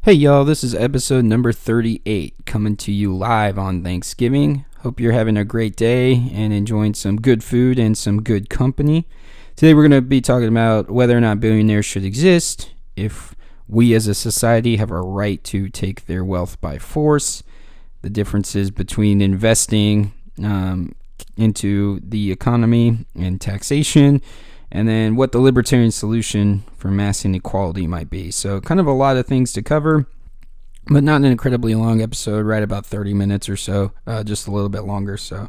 Hey y'all, this is episode number 38 coming to you live on Thanksgiving. Hope you're having a great day and enjoying some good food and some good company. Today we're going to be talking about whether or not billionaires should exist, if we as a society have a right to take their wealth by force, the differences between investing into the economy and taxation, and then what the libertarian solution for mass inequality might be. So kind of a lot of things to cover, but not an incredibly long episode, right about 30 minutes or so, just a little bit longer, so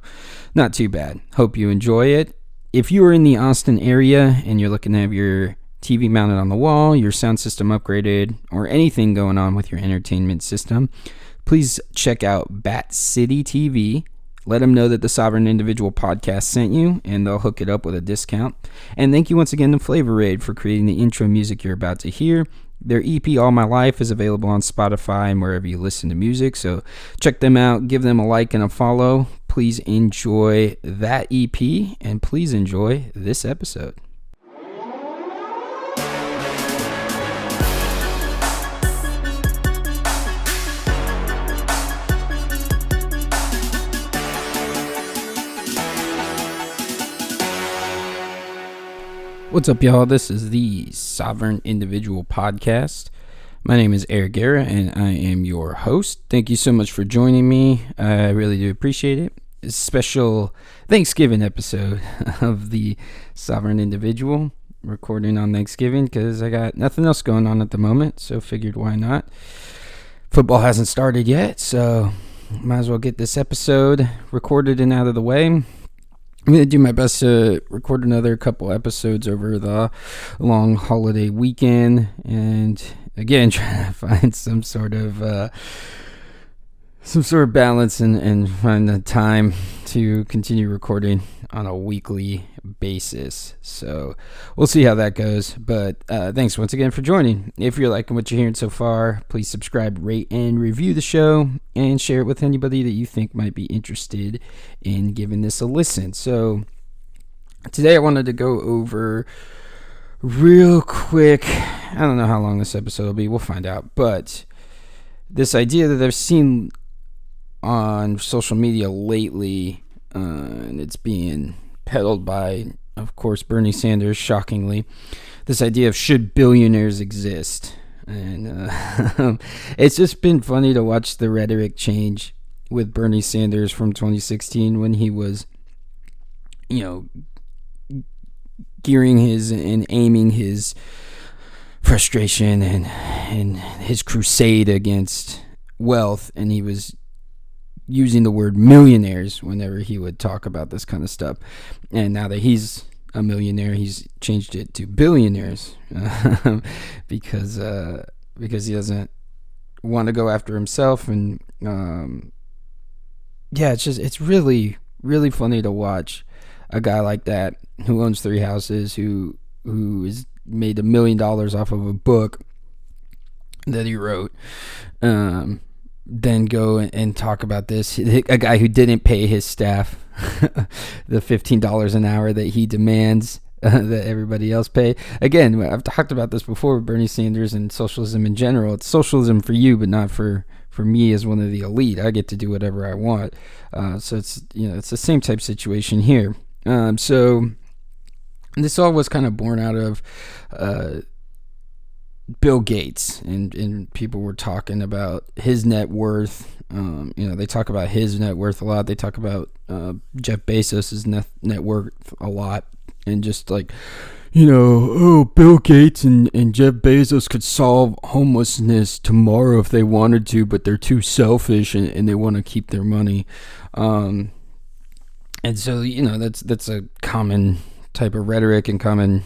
not too bad. Hope you enjoy it. If you are in the Austin area and you're looking to have your TV mounted on the wall, your sound system upgraded, or anything going on with your entertainment system, please check out Bat City TV. Let them know that the Sovereign Individual podcast sent you, and they'll hook it up with a discount. And thank you once again to Flavor Aid for creating the intro music you're about to hear. Their EP, All My Life, is available on Spotify and wherever you listen to music, so check them out, give them a like and a follow. Please enjoy that EP, and please enjoy this episode. What's up, y'all? This is the Sovereign Individual Podcast. My name is Eric Guerra, and I am your host. Thank you so much for joining me. I really do appreciate it. A special Thanksgiving episode of the Sovereign Individual, recording on Thanksgiving because I got nothing else going on at the moment, so figured why not. Football hasn't started yet, so might as well get this episode recorded and out of the way. I'm going to do my best to record another couple episodes over the long holiday weekend, and again, trying to find some sort of balance and find the time to continue recording on a weekly basis. So we'll see how that goes, but thanks once again for joining. If you're liking what you're hearing so far, please subscribe, rate, and review the show, and share it with anybody that you think might be interested in giving this a listen. So today I wanted to go over real quick, I don't know how long this episode will be, we'll find out, but this idea that I've seen on social media lately, and it's being peddled by, of course, Bernie Sanders, shockingly, this idea of should billionaires exist. And it's just been funny to watch the rhetoric change with Bernie Sanders from 2016 when he was, gearing his and aiming his frustration and his crusade against wealth, and he was using the word millionaires whenever he would talk about this kind of stuff. And now that he's a millionaire, he's changed it to billionaires because he doesn't want to go after himself. And it's really, really funny to watch a guy like that who owns 3 houses, who has made $1 million off of a book that he wrote, then go and talk about this. A guy who didn't pay his staff the $15 an hour that he demands that everybody else pay. Again, I've talked about this before with Bernie Sanders and socialism in general. It's socialism for you, but not for me as one of the elite. I get to do whatever I want. So it's it's the same type situation here. So this all was kind of born out of Bill Gates, and people were talking about his net worth. They talk about his net worth a lot. They talk about Jeff Bezos' net worth a lot, and just like, Bill Gates and Jeff Bezos could solve homelessness tomorrow if they wanted to, but they're too selfish and they want to keep their money. And so, that's a common type of rhetoric and common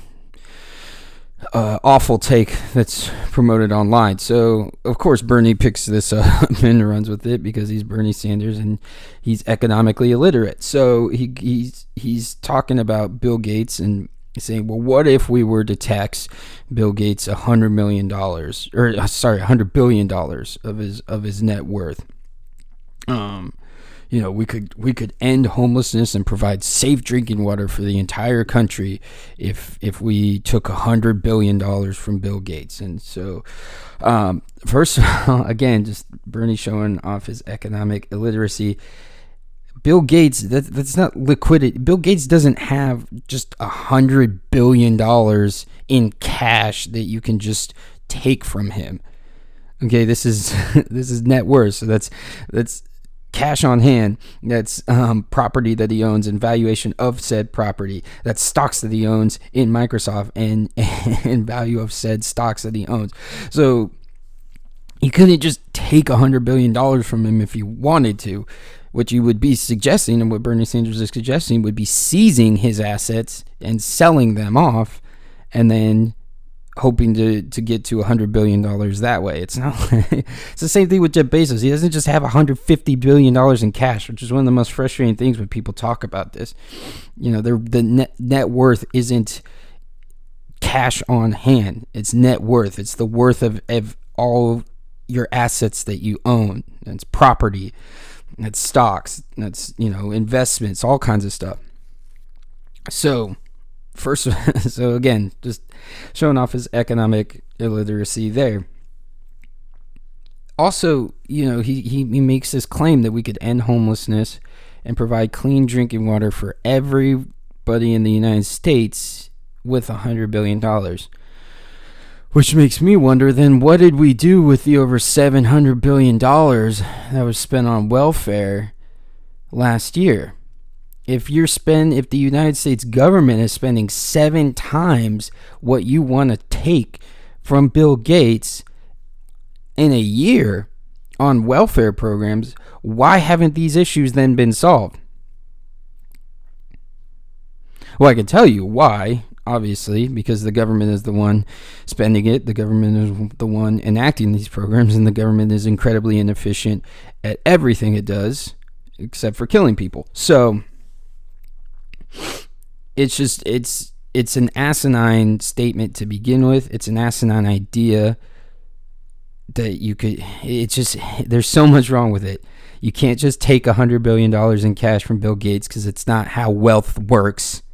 awful take that's promoted online. So of course Bernie picks this up and runs with it because he's Bernie Sanders and he's economically illiterate. So he's talking about Bill Gates and saying, well, what if we were to tax Bill Gates $100 billion of his net worth? we could end homelessness and provide safe drinking water for the entire country if we took $100 billion from Bill Gates. And so, first of all, again, just Bernie showing off his economic illiteracy. Bill Gates, that's not liquidity. Bill Gates doesn't have just $100 billion in cash that you can just take from him. Okay, this is net worth. So that's cash on hand. That's property that he owns and valuation of said property. That's stocks that he owns in Microsoft and value of said stocks that he owns. So you couldn't just take $100 billion from him if you wanted to. What you would be suggesting, and what Bernie Sanders is suggesting, would be seizing his assets and selling them off, and then hoping to get to $100 billion that way. It's not. It's the same thing with Jeff Bezos. He doesn't just have $150 billion in cash, which is one of the most frustrating things when people talk about this. The net worth isn't cash on hand. It's net worth. It's the worth of all your assets that you own. It's property. That's stocks, that's, investments, all kinds of stuff. So again, just showing off his economic illiteracy there. Also, he makes this claim that we could end homelessness and provide clean drinking water for everybody in the United States with $100 billion. Which makes me wonder, then, what did we do with the over $700 billion that was spent on welfare last year? If the United States government is spending 7 times what you want to take from Bill Gates in a year on welfare programs, why haven't these issues then been solved? Well, I can tell you why. Obviously, because the government is the one spending it, the government is the one enacting these programs, and the government is incredibly inefficient at everything it does, except for killing people. So, it's an asinine statement to begin with. It's an asinine idea that there's so much wrong with it. You can't just take $100 billion in cash from Bill Gates, because it's not how wealth works.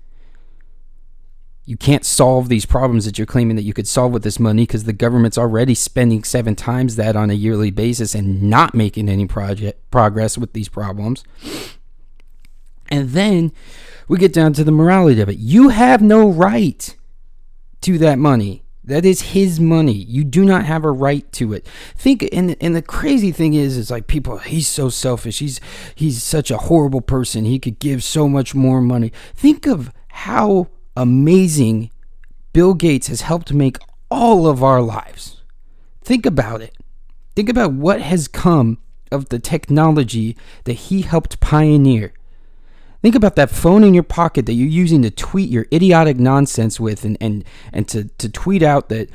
You can't solve these problems that you're claiming that you could solve with this money, because the government's already spending 7 times that on a yearly basis and not making any progress with these problems. And then we get down to the morality of it. You have no right to that money. That is his money. You do not have a right to it. And the crazy thing is like people, he's so selfish. He's such a horrible person. He could give so much more money. Think of how amazing Bill Gates has helped make all of our lives. Think about it. Think about what has come of the technology that he helped pioneer. Think about that phone in your pocket that you're using to tweet your idiotic nonsense with and to tweet out that,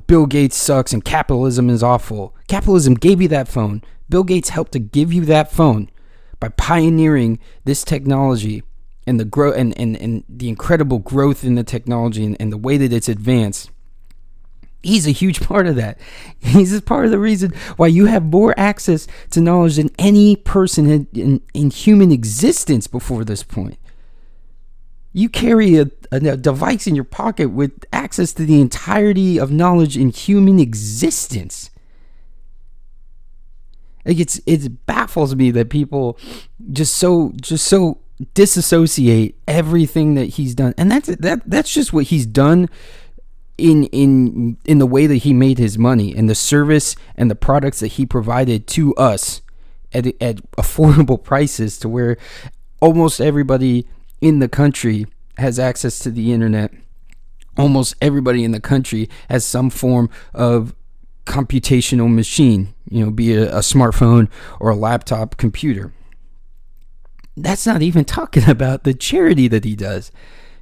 Bill Gates sucks and capitalism is awful. Capitalism gave you that phone. Bill Gates helped to give you that phone by pioneering this technology and the growth and the incredible growth in the technology and the way that it's advanced. He's a huge part of that. He's a part of the reason why you have more access to knowledge than any person in human existence before this point. You carry a device in your pocket with access to the entirety of knowledge in human existence. Like it baffles me that people just so disassociate everything that he's done, and that's just what he's done in the way that he made his money and the service and the products that he provided to us at affordable prices, to where almost everybody in the country has access to the internet. Almost everybody in the country has some form of computational machine, be it a smartphone or a laptop computer. That's not even talking about the charity that he does,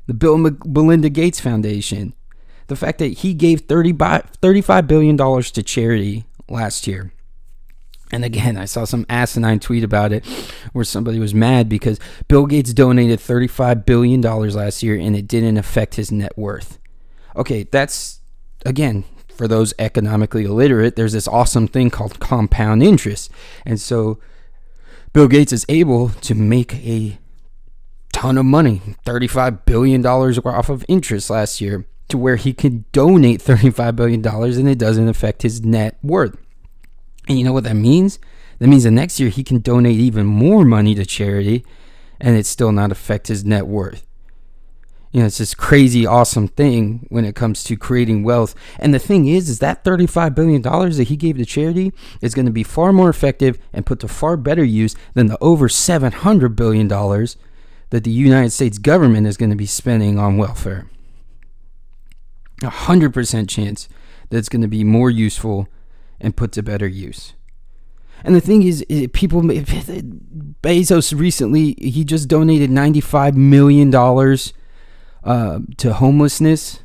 the Bill and Melinda Gates Foundation. The fact that he gave $35 billion to charity last year. And again, I saw some asinine tweet about it where somebody was mad because Bill Gates donated $35 billion last year and it didn't affect his net worth. Okay, that's, again, for those economically illiterate, there's this awesome thing called compound interest. And so Bill Gates is able to make a ton of money, $35 billion off of interest last year, to where he can donate $35 billion and it doesn't affect his net worth. And you know what that means? That means the next year he can donate even more money to charity and it still not affect his net worth. You know, it's this crazy, awesome thing when it comes to creating wealth. And the thing is that $35 billion that he gave to charity is going to be far more effective and put to far better use than the over $700 billion that the United States government is going to be spending on welfare. 100% chance that it's going to be more useful and put to better use. And the thing is, Bezos recently, he just donated $95 million to homelessness,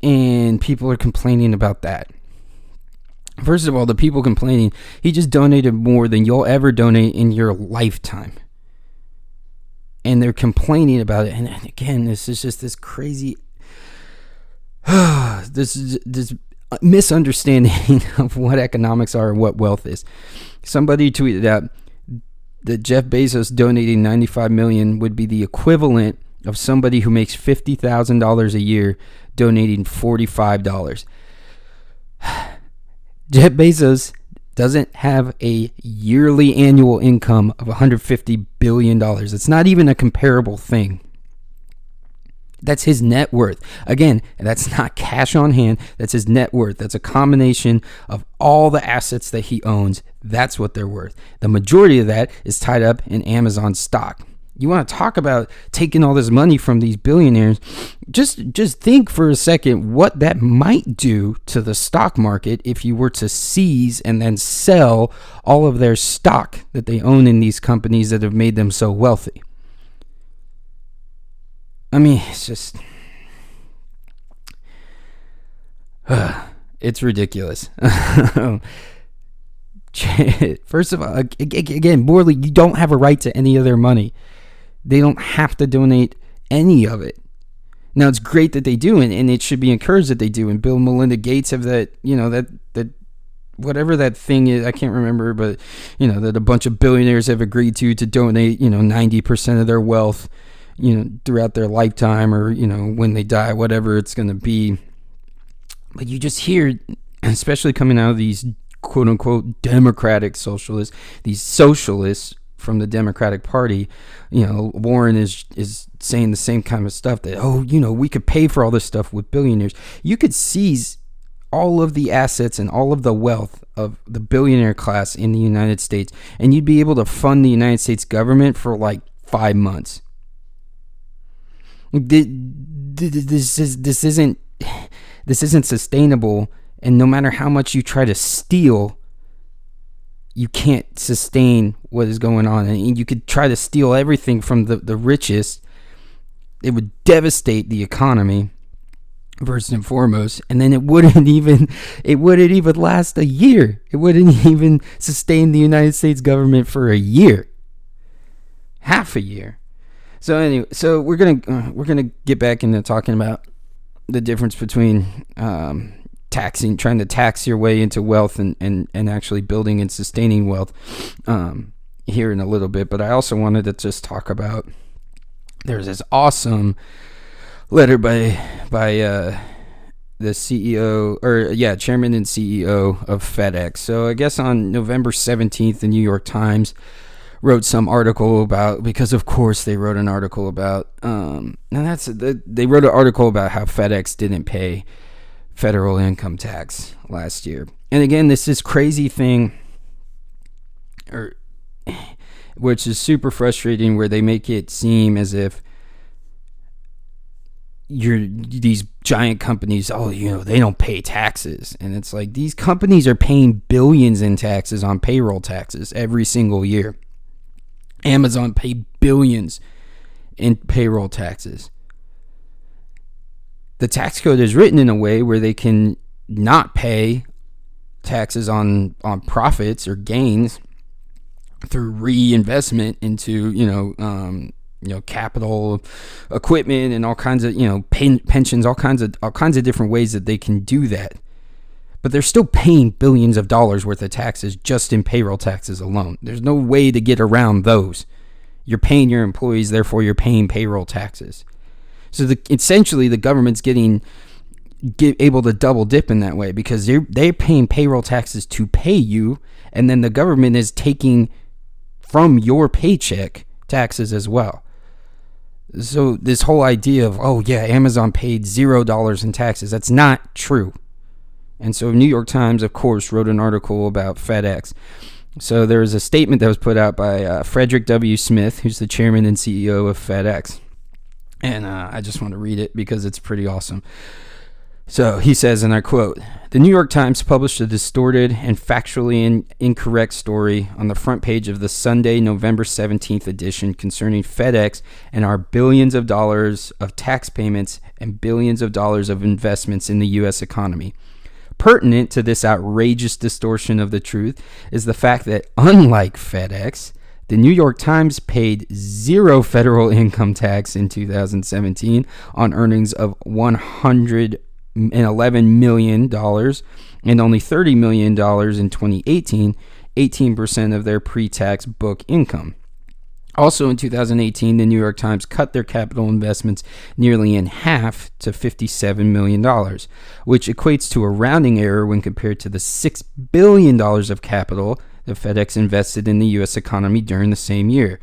and people are complaining about that. First of all, the people complaining, he just donated more than you'll ever donate in your lifetime. And they're complaining about it. And again, this is just this crazy, this misunderstanding of what economics are and what wealth is. Somebody tweeted out that Jeff Bezos donating $95 million would be the equivalent of somebody who makes $50,000 a year donating $45. Jeff Bezos doesn't have a yearly annual income of $150 billion. It's not even a comparable thing. That's his net worth. Again, that's not cash on hand. That's his net worth. That's a combination of all the assets that he owns. That's what they're worth. The majority of that is tied up in Amazon stock. You want to talk about taking all this money from these billionaires? Just think for a second what that might do to the stock market if you were to seize and then sell all of their stock that they own in these companies that have made them so wealthy. I mean, it's just, it's ridiculous. First of all, again, Morley, you don't have a right to any of their money. They don't have to donate any of it. Now, it's great that they do, and it should be encouraged that they do. And Bill and Melinda Gates have that, that whatever that thing is, I can't remember, but, that a bunch of billionaires have agreed to donate, 90% of their wealth, throughout their lifetime, or, when they die, whatever it's going to be. But you just hear, especially coming out of these quote unquote democratic socialists, these socialists from the Democratic Party, Warren is saying the same kind of stuff that, we could pay for all this stuff with billionaires. You could seize all of the assets and all of the wealth of the billionaire class in the United States, and you'd be able to fund the United States government for like 5 months. This isn't sustainable, and no matter how much you try to steal, you can't sustain what is going on. And you could try to steal everything from the richest. It would devastate the economy, first and foremost, and then it wouldn't even last a year. It wouldn't even sustain the United States government for a year, half a year. So anyway, we're gonna get back into talking about the difference between trying to tax your way into wealth and actually building and sustaining wealth here in a little bit. But I also wanted to just talk about, there's this awesome letter by the CEO, chairman and CEO of FedEx. So I guess on November 17th, the New York Times wrote some article about, because of course they wrote an article about, they wrote an article about how FedEx didn't pay federal income tax last year. And again, this is crazy thing, which is super frustrating, where they make it seem as if these giant companies, they don't pay taxes. And it's like, these companies are paying billions in taxes on payroll taxes every single year. Amazon paid billions in payroll taxes. The tax code is written in a way where they can not pay taxes on profits or gains through reinvestment into capital, equipment, and all kinds of pensions, all kinds of different ways that they can do that. but they're still paying billions of dollars worth of taxes just in payroll taxes alone. There's no way to get around those. You're paying your employees, therefore you're paying payroll taxes. So essentially the government's able to double dip in that way, because they're paying payroll taxes to pay you, and then the government is taking from your paycheck taxes as well. So this whole idea of, oh yeah, Amazon paid $0 in taxes, that's not true. And so New York Times, of course, wrote an article about FedEx. So there was a statement that was put out by Frederick W. Smith, who's the chairman and CEO of FedEx. And I just want to read it because it's pretty awesome. So he says, and I quote, "The New York Times published a distorted and factually incorrect story on the front page of the Sunday, November 17th edition concerning FedEx and our billions of dollars of tax payments and billions of dollars of investments in the U.S. economy. Pertinent to this outrageous distortion of the truth is the fact that, unlike FedEx, the New York Times paid zero federal income tax in 2017 on earnings of $111 million and only $30 million in 2018, 18% of their pre-tax book income. Also in 2018, the New York Times cut their capital investments nearly in half to $57 million, which equates to a rounding error when compared to the $6 billion of capital that FedEx invested in the U.S. economy during the same year.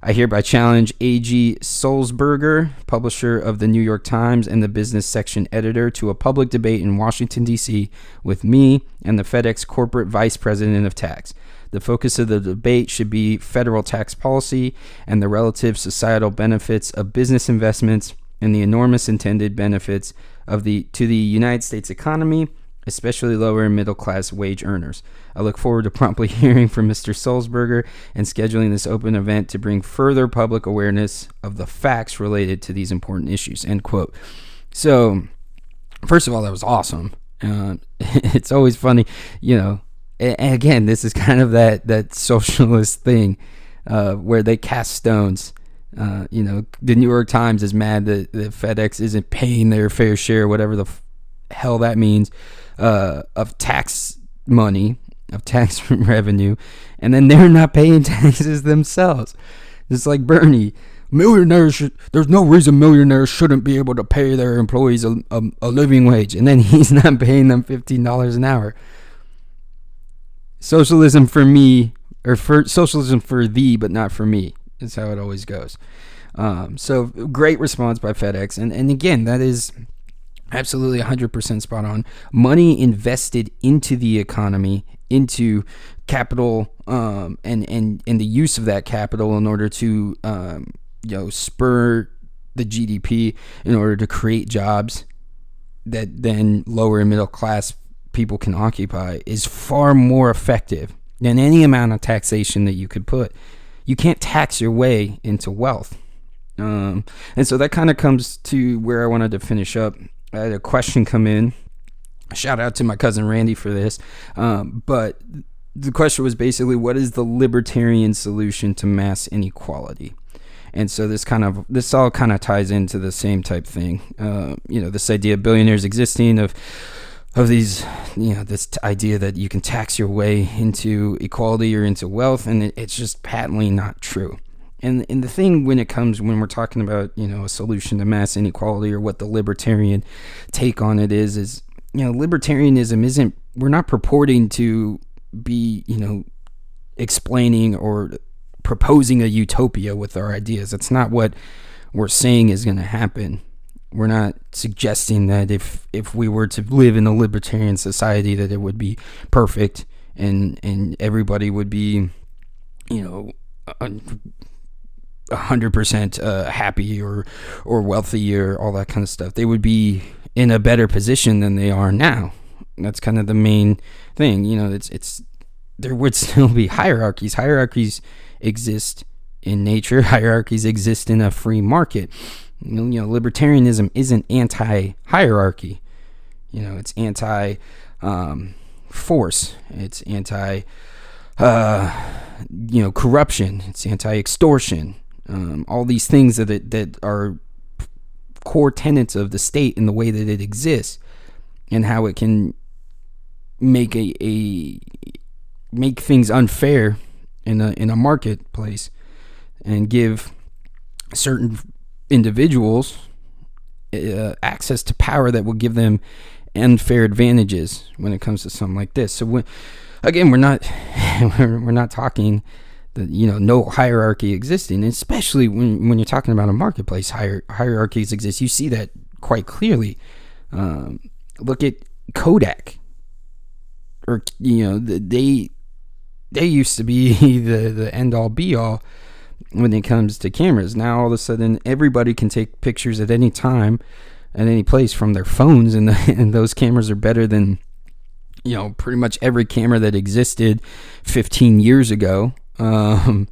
I hereby challenge A.G. Sulzberger, publisher of the New York Times and the business section editor, to a public debate in Washington, D.C. with me and the FedEx corporate vice president of tax. The focus of the debate should be federal tax policy and the relative societal benefits of business investments and the enormous intended benefits to the United States economy, especially lower and middle class wage earners. I look forward to promptly hearing from Mr. Sulzberger and scheduling this open event to bring further public awareness of the facts related to these important issues." End quote. So, first of all, that was awesome. It's always funny, and again, this is kind of that socialist thing where they cast stones. The New York Times is mad that FedEx isn't paying their fair share, whatever the hell that means, of tax money, of tax revenue, and then they're not paying taxes themselves. It's like Bernie. There's no reason millionaires shouldn't be able to pay their employees a living wage, and then he's not paying them $15 an hour. Socialism for me, or socialism for thee, but not for me, is how it always goes. So great response by FedEx, and again, that is absolutely 100% spot on. Money invested into the economy, into capital, and the use of that capital in order to spur the GDP, in order to create jobs that then lower and middle class people can occupy, is far more effective than any amount of taxation that you could put. You can't tax your way into wealth. And so that kind of comes to where I wanted to finish up. I had a question come in. Shout out to my cousin Randy for this. But the question was basically, what is the libertarian solution to mass inequality? And so this all kind of ties into the same type thing. This idea of billionaires existing, of these, this idea that you can tax your way into equality or into wealth, and it's just patently not true. And the thing when we're talking about, a solution to mass inequality, or what the libertarian take on it is, libertarianism we're not purporting to be, explaining or proposing a utopia with our ideas. That's not what we're saying is going to happen. We're not suggesting that if we were to live in a libertarian society, that it would be perfect and everybody would be, 100% happy or wealthy or all that kind of stuff. They would be in a better position than they are now. That's kind of the main thing. There would still be hierarchies. Hierarchies exist in nature. Hierarchies exist in a free market. Libertarianism isn't anti-hierarchy. It's anti-force. It's corruption. It's anti-extortion. All these things that are core tenets of the state in the way that it exists, and how it can make make things unfair in a marketplace and give certain individuals access to power that will give them unfair advantages when it comes to something like this. So again, we're not we're not talking that, no hierarchy existing, especially when you're talking about a marketplace. Hierarchies exist. You see that quite clearly. Look at Kodak, or they used to be the end all be all when it comes to cameras. Now all of a sudden everybody can take pictures at any time, at any place from their phones, and those cameras are better than pretty much every camera that existed 15 years ago. And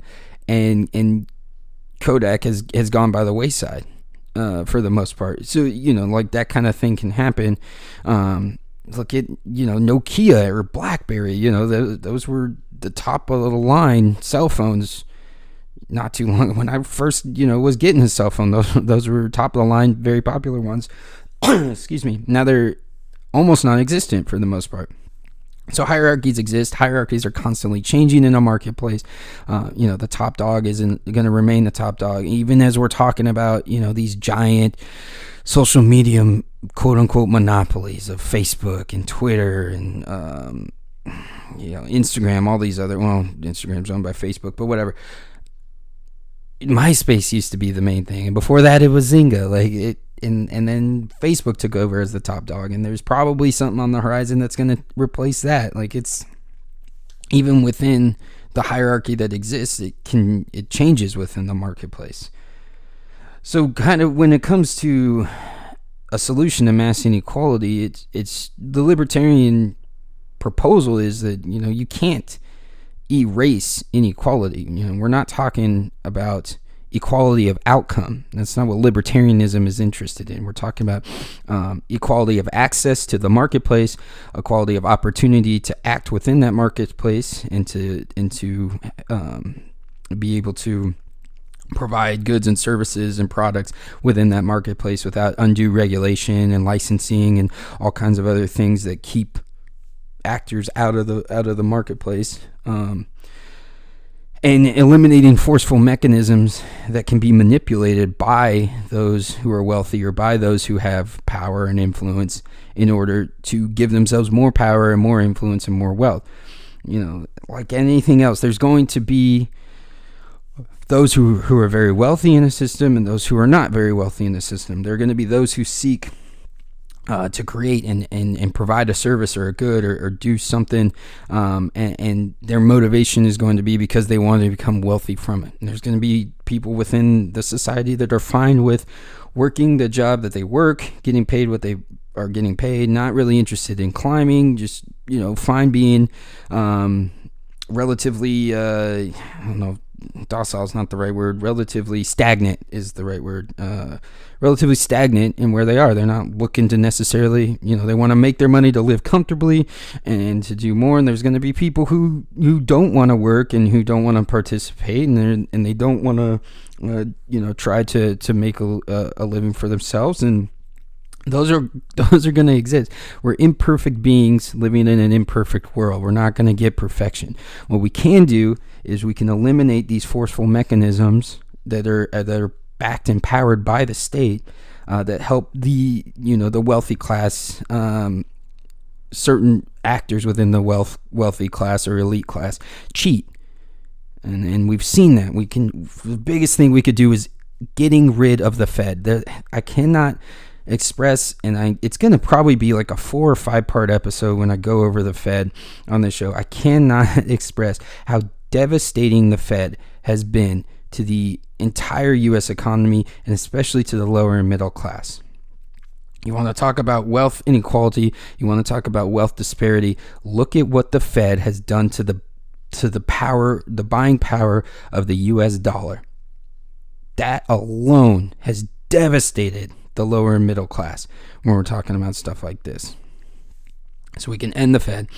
Kodak has gone by the wayside for the most part. So like that kind of thing can happen. Look at Nokia or BlackBerry. Those were the top of the line cell phones not too long when I first was getting a cell phone. Those were top of the line, very popular ones. Excuse me. Now they're almost non-existent for the most part. So hierarchies exist. Hierarchies are constantly changing in a marketplace. The top dog isn't going to remain the top dog, even as we're talking about these giant social media quote unquote monopolies of Facebook and Twitter and Instagram, all these other, Instagram's owned by Facebook, but whatever. MySpace used to be the main thing, and before that it was Zynga. And then Facebook took over as the top dog, and there's probably something on the horizon that's going to replace that. Like, it's even within the hierarchy that exists, it changes within the marketplace. So kind of when it comes to a solution to mass inequality, it's the libertarian proposal is that you can't erase inequality. We're not talking about equality of outcome. That's not what libertarianism is interested in. We're talking about equality of access to the marketplace, equality of opportunity to act within that marketplace, and to be able to provide goods and services and products within that marketplace without undue regulation and licensing and all kinds of other things that keep actors out of the marketplace. And eliminating forceful mechanisms that can be manipulated by those who are wealthy or by those who have power and influence in order to give themselves more power and more influence and more wealth. Like anything else, there's going to be those who are very wealthy in a system and those who are not very wealthy in the system. There are going to be those who seek to create and provide a service or a good or do something, and their motivation is going to be because they want to become wealthy from it. And there's going to be people within the society that are fine with working the job that they work, getting paid what they are getting paid, not really interested in climbing, just fine being relatively docile is not the right word, relatively stagnant is the right word, relatively stagnant in where they are. They're not looking to necessarily, they want to make their money to live comfortably and to do more. And there's going to be people who don't want to work and who don't want to participate, and they don't want to try to make a living for themselves. And those are going to exist. We're imperfect beings living in an imperfect world. We're not going to get perfection. What we can do is we can eliminate these forceful mechanisms that are backed and powered by the state, that help the wealthy class, certain actors within the wealthy class or elite class cheat, and we've seen that. The biggest thing we could do is getting rid of the Fed. I cannot express, and it's going to probably be like a 4 or 5 part episode when I go over the Fed on this show. I cannot express how devastating the Fed has been to the entire U.S. economy, and especially to the lower and middle class. You want to talk about wealth inequality, you want to talk about wealth disparity, look at what the Fed has done to the power, the buying power of the U.S. dollar. That alone has devastated the lower and middle class when we're talking about stuff like this. So we can end the Fed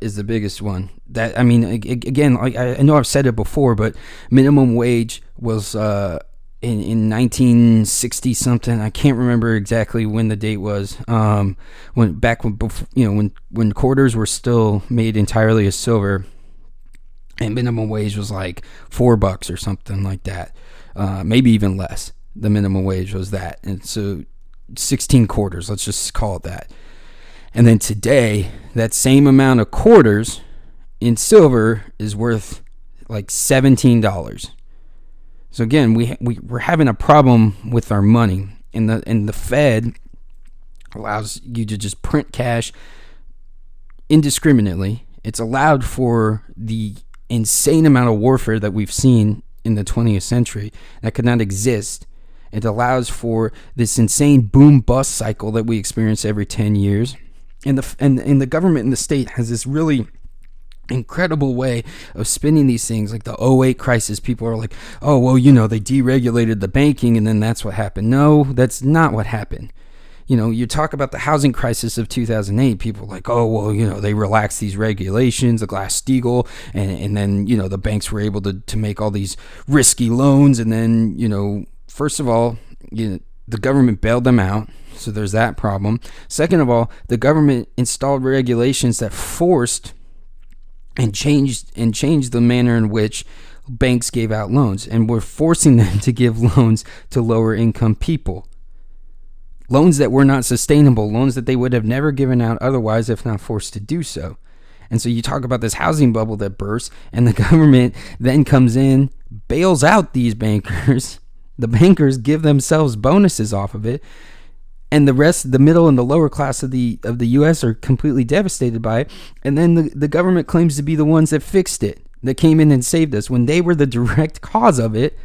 is the biggest one. That, I mean, again, I know I've said it before, but minimum wage was in 1960 something. I can't remember exactly when the date was. When quarters were still made entirely of silver, and minimum wage was like $4 or something like that. Maybe even less. The minimum wage was that, and so 16 quarters. Let's just call it that. And then today, that same amount of quarters in silver is worth like $17. So again, we're having a problem with our money, and the Fed allows you to just print cash indiscriminately. It's allowed for the insane amount of warfare that we've seen in the 20th century that could not exist. It allows for this insane boom bust cycle that we experience every 10 years. And the government and the state has this really incredible way of spinning these things. Like the '08 crisis, people are like, oh, well, they deregulated the banking and then that's what happened. No, that's not what happened. You talk about the housing crisis of 2008, people are like, oh, well, they relaxed these regulations, the Glass-Steagall, and then, the banks were able to make all these risky loans. And then, first of all, the government bailed them out. So there's that problem. Second of all, the government installed regulations that forced and changed the manner in which banks gave out loans, and were forcing them to give loans to lower income people. Loans that were not sustainable, loans that they would have never given out otherwise if not forced to do so. And so you talk about this housing bubble that bursts, and the government then comes in, bails out these bankers. The bankers give themselves bonuses off of it. And the rest, the middle and the lower class of the U.S. are completely devastated by it. And then the government claims to be the ones that fixed it, that came in and saved us, when they were the direct cause of it.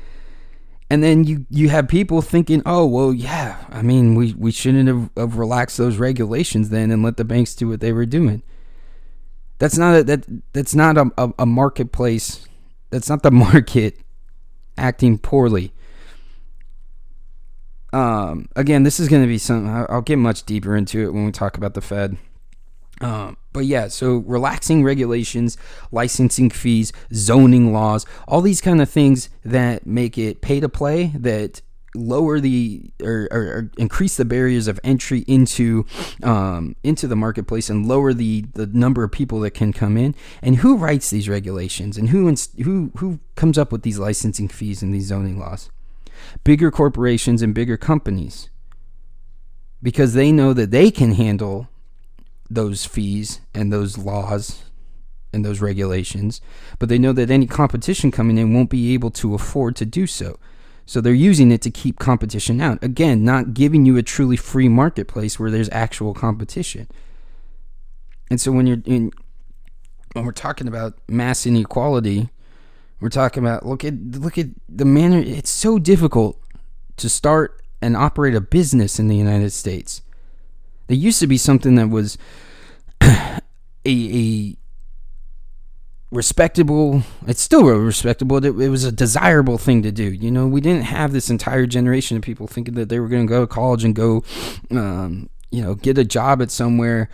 And then you have people thinking, oh, well, yeah, I mean, we shouldn't have relaxed those regulations then and let the banks do what they were doing. That's not a marketplace. That's not the market acting poorly. Again, this is going to be something I'll get much deeper into it when we talk about the Fed. But yeah, so relaxing regulations, licensing fees, zoning laws, all these kind of things that make it pay to play, that lower or increase the barriers of entry into the marketplace, and lower the number of people that can come in. And who writes these regulations, and who comes up with these licensing fees and these zoning laws? Bigger corporations and bigger companies, because they know that they can handle those fees and those laws and those regulations, but they know that any competition coming in won't be able to afford to do so. So they're using it to keep competition out. Again, not giving you a truly free marketplace where there's actual competition. And so when we're talking about mass inequality, we're talking about look at the manner. It's so difficult to start and operate a business in the United States. There used to be something that was a respectable. It's still respectable. It was a desirable thing to do. We didn't have this entire generation of people thinking that they were going to go to college and go, get a job at somewhere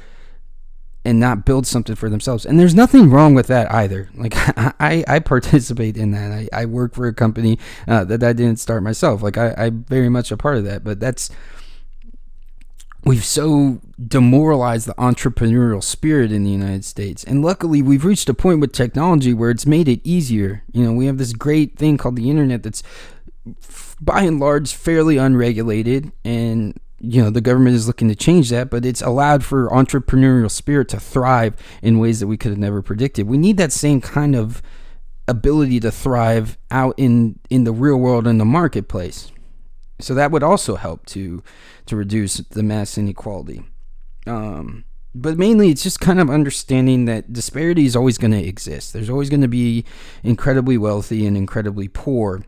and not build something for themselves. And there's nothing wrong with that either. Like I participate in that. I work for a company that I didn't start myself. Like I'm very much a part of that. But we've so demoralized the entrepreneurial spirit in the United States. And luckily we've reached a point with technology where it's made it easier. We have this great thing called the internet that's by and large fairly unregulated, and the government is looking to change that, but it's allowed for entrepreneurial spirit to thrive in ways that we could have never predicted. We need that same kind of ability to thrive out in the real world, in the marketplace. So that would also help to reduce the mass inequality. But mainly it's just kind of understanding that disparity is always going to exist. There's always going to be incredibly wealthy and incredibly poor.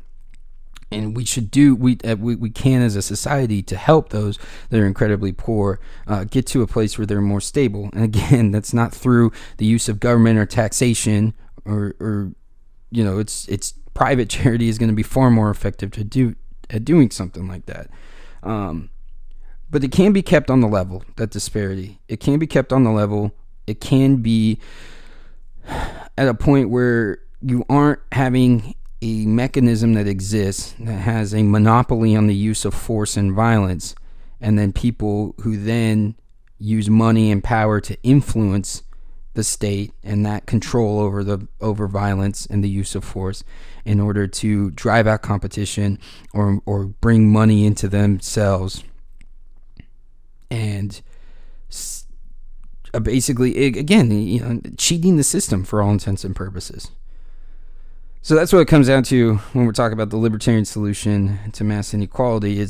And we should do we can as a society to help those that are incredibly poor get to a place where they're more stable. And again, that's not through the use of government or taxation or it's private charity is going to be far more effective at doing something like that. But it can be kept on the level, that disparity. It can be kept on the level. It can be at a point where you aren't having a mechanism that exists that has a monopoly on the use of force and violence, and then people who then use money and power to influence the state and that control over violence and the use of force in order to drive out competition or bring money into themselves, and basically, again, cheating the system for all intents and purposes. So that's what it comes down to when we're talking about the libertarian solution to mass inequality.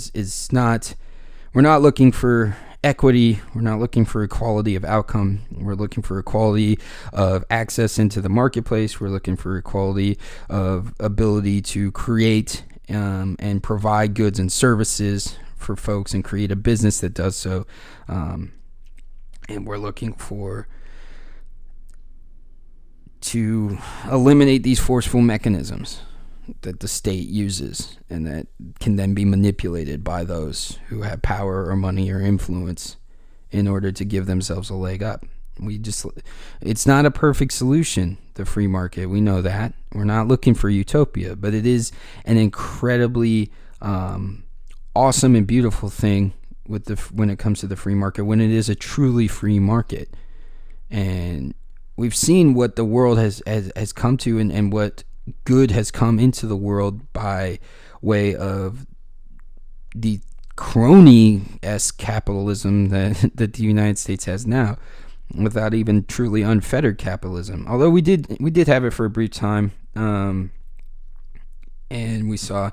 We're not looking for equity. We're not looking for equality of outcome. We're looking for equality of access into the marketplace. We're looking for equality of ability to create and provide goods and services for folks and create a business that does so. And we're looking to eliminate these forceful mechanisms that the state uses and that can then be manipulated by those who have power or money or influence in order to give themselves a leg up. It's not a perfect solution, the free market. We know that. We're not looking for utopia, but it is an incredibly awesome and beautiful thing when it comes to the free market, when it is a truly free market. And we've seen what the world has come to and what good has come into the world by way of the crony-esque capitalism that the United States has now, without even truly unfettered capitalism. Although we did have it for a brief time, and we saw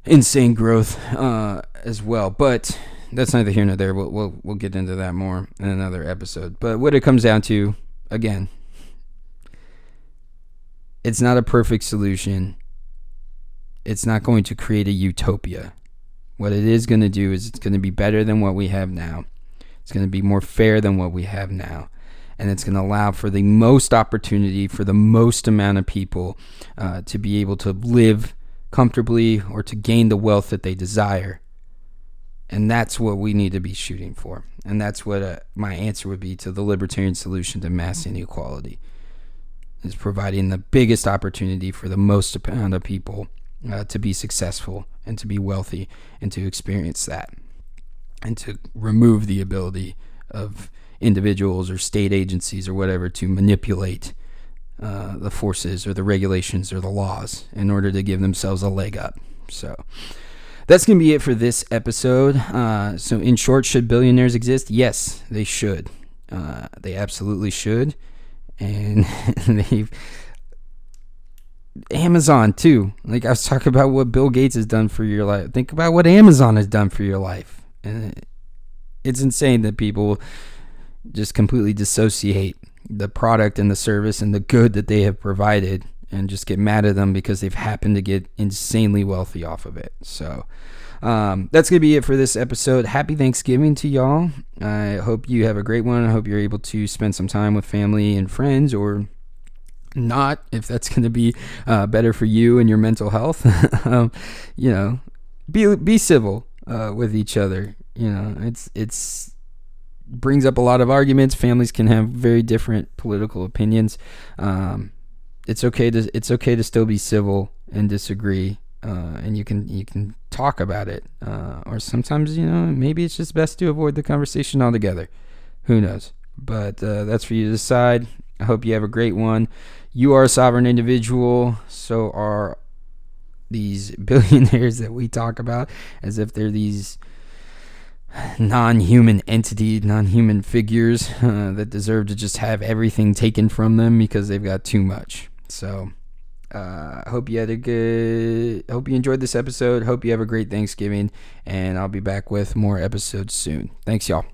insane growth as well. But that's neither here nor there. We'll get into that more in another episode. But what it comes down to, again, it's not a perfect solution. It's not going to create a utopia. What it is going to do is it's going to be better than what we have now. It's going to be more fair than what we have now. And it's going to allow for the most opportunity for the most amount of people to be able to live comfortably or to gain the wealth that they desire. And that's what we need to be shooting for. And that's what my answer would be to the libertarian solution to mass inequality, is providing the biggest opportunity for the most amount of people to be successful and to be wealthy and to experience that, and to remove the ability of individuals or state agencies or whatever to manipulate the forces or the regulations or the laws in order to give themselves a leg up. So that's going to be it for this episode. So in short, should billionaires exist? Yes, they should. They absolutely should. And Amazon too. Like I was talking about what Bill Gates has done for your life. Think about what Amazon has done for your life. And it's insane that people just completely dissociate the product and the service and the good that they have provided and just get mad at them because they've happened to get insanely wealthy off of it. So that's going to be it for this episode. Happy Thanksgiving to y'all. I hope you have a great one. I hope you're able to spend some time with family and friends, or not, if that's going to be better for you and your mental health. Be civil with each other. It's brings up a lot of arguments. Families can have very different political opinions. It's okay to still be civil and disagree, and you can talk about it. Or sometimes, maybe it's just best to avoid the conversation altogether. Who knows? But that's for you to decide. I hope you have a great one. You are a sovereign individual. So are these billionaires that we talk about, as if they're these non-human entities, non-human figures that deserve to just have everything taken from them because they've got too much. So hope you enjoyed this episode. Hope you have a great Thanksgiving, and I'll be back with more episodes soon. Thanks, y'all.